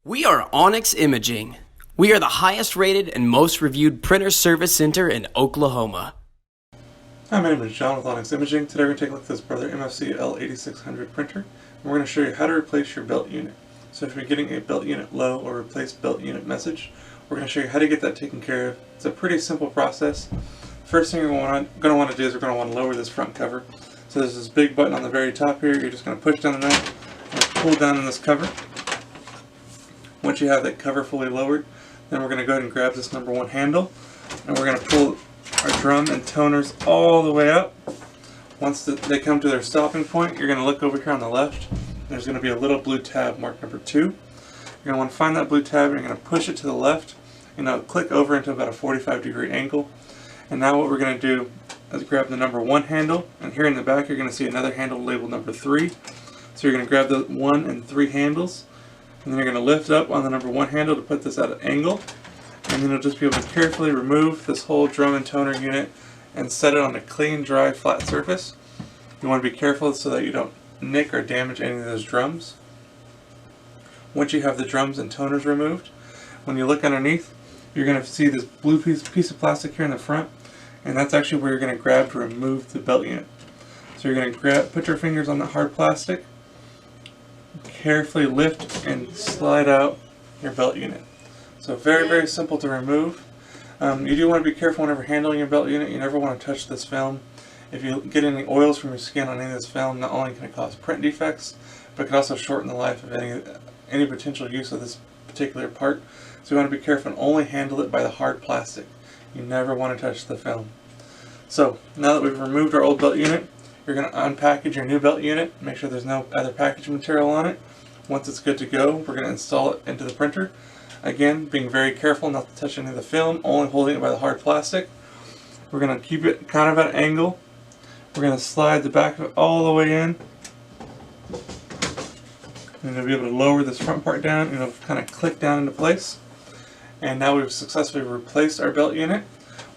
We are Onyx Imaging. We are the highest rated and most reviewed printer service center in Oklahoma. Hi, my name is John with Onyx Imaging. Today we're going to take a look at this Brother MFC L8600 printer. And we're going to show you how to replace your belt unit. So if you're getting a belt unit low or replace belt unit message, we're going to show you how to get that taken care of. It's a pretty simple process. First thing you're going to want to do is we're going to want to lower this front cover. So there's this big button on the very top here. You're just going to push down the nut and pull down on this cover. Once you have that cover fully lowered, then we're going to go ahead and grab this number 1 handle, and we're going to pull our drum and toners all the way up. Once they come to their stopping point, you're going to look over here on the left. There's going to be a little blue tab marked number 2. You're going to want to find that blue tab, and you're going to push it to the left, and it'll click over into about a 45-degree angle. And now what we're going to do is grab the number 1 handle, and here in the back you're going to see another handle labeled number 3. So you're going to grab the 1 and 3 handles, and then you're going to lift up on the number 1 handle to put this at an angle, and then you'll just be able to carefully remove this whole drum and toner unit and set it on a clean, dry, flat surface. You want to be careful so that you don't nick or damage any of those drums. Once you have the drums and toners removed, when you look underneath, you're going to see this blue piece of plastic here in the front, and that's actually where you're going to grab to remove the belt unit. So you're going to put your fingers on the hard plastic, carefully lift and slide out your belt unit. So very, very simple to remove. You do want to be careful whenever handling your belt unit. You never want to touch this film. If you get any oils from your skin on any of this film, not only can it cause print defects, but it can also shorten the life of any potential use of this particular part. So you want to be careful and only handle it by the hard plastic. You never want to touch the film. So now that we've removed our old belt unit, you're going to unpackage your new belt unit, make sure there's no other packaging material on it. Once it's good to go, we're going to install it into the printer. Again, being very careful not to touch any of the film, only holding it by the hard plastic. We're going to keep it kind of at an angle. We're going to slide the back of it all the way in. And you'll be able to lower this front part down, and it'll kind of click down into place. And now we've successfully replaced our belt unit.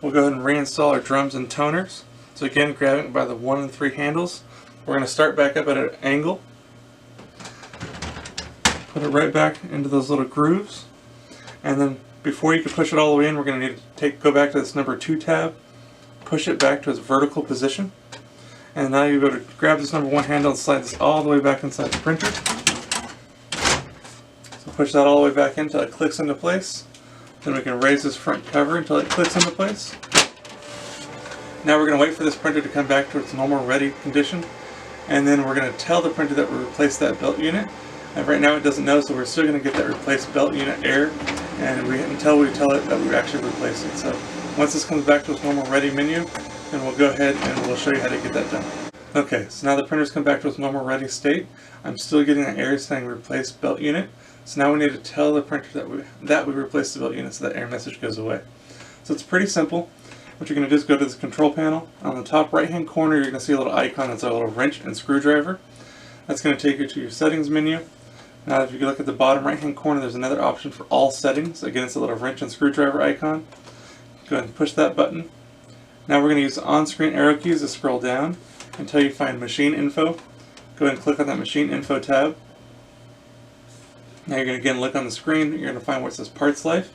We'll go ahead and reinstall our drums and toners. So again, grabbing it by the 1 and 3 handles. We're going to start back up at an angle. Put it right back into those little grooves. And then before you can push it all the way in, we're going to need to go back to this number 2 tab, push it back to its vertical position. And now you'll be able to grab this number 1 handle and slide this all the way back inside the printer. So push that all the way back in until it clicks into place. Then we can raise this front cover until it clicks into place. Now we're going to wait for this printer to come back to its normal ready condition, and then we're going to tell the printer that we replaced that belt unit. And right now it doesn't know, so we're still going to get that replaced belt unit error, and until we tell it that we actually replaced it. So once this comes back to its normal ready menu, then we'll go ahead and we'll show you how to get that done. Okay, so now the printer's come back to its normal ready state. I'm still getting an error saying replace belt unit. So now we need to tell the printer that we replaced the belt unit so that error message goes away. So it's pretty simple. What you're going to do is go to this control panel. On the top right hand corner, you're going to see a little icon that's a little wrench and screwdriver. That's going to take you to your settings menu. Now if you look at the bottom right hand corner, there's another option for all settings. Again, it's a little wrench and screwdriver icon. Go ahead and push that button. Now we're going to use the on-screen arrow keys to scroll down until you find machine info. Go ahead and click on that machine info tab. Now you're going to again look on the screen. You're going to find where it says parts life.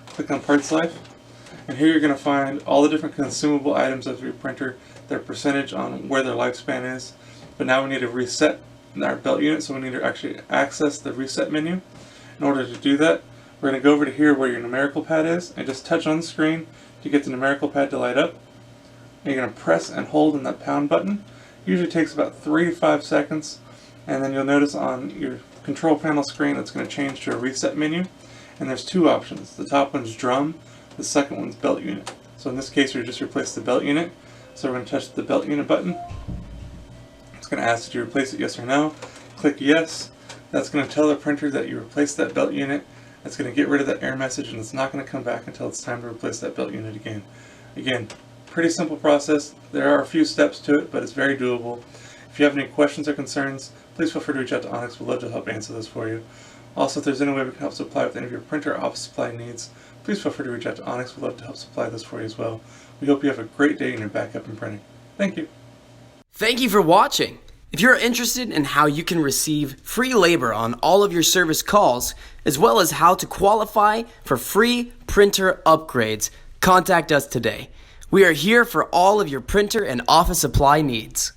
Click on parts life. And here you're going to find all the different consumable items of your printer, their percentage on where their lifespan is. But now we need to reset our belt unit, so we need to actually access the reset menu. In order to do that, we're going to go over to here where your numerical pad is and just touch on the screen to get the numerical pad to light up. And you're going to press and hold on that pound button. Usually takes about 3 to 5 seconds, and then you'll notice on your control panel screen it's going to change to a reset menu. And there's 2 options. The top one's drum, the second one's belt unit. So in this case we just replaced the belt unit. So we're going to touch the belt unit button. It's going to ask, did you replace it, yes or no? Click yes. That's going to tell the printer that you replaced that belt unit. It's going to get rid of that error message, and it's not going to come back until it's time to replace that belt unit again. Again, pretty simple process. There are a few steps to it, but it's very doable. If you have any questions or concerns, please feel free to reach out to Onyx. We'd love to help answer those for you. Also, if there's any way we can help supply with any of your printer or office supply needs, please feel free to reach out to Onyx. We'd love to help supply this for you as well. We hope you have a great day and you're back up and printing. Thank you. Thank you for watching. If you're interested in how you can receive free labor on all of your service calls, as well as how to qualify for free printer upgrades, contact us today. We are here for all of your printer and office supply needs.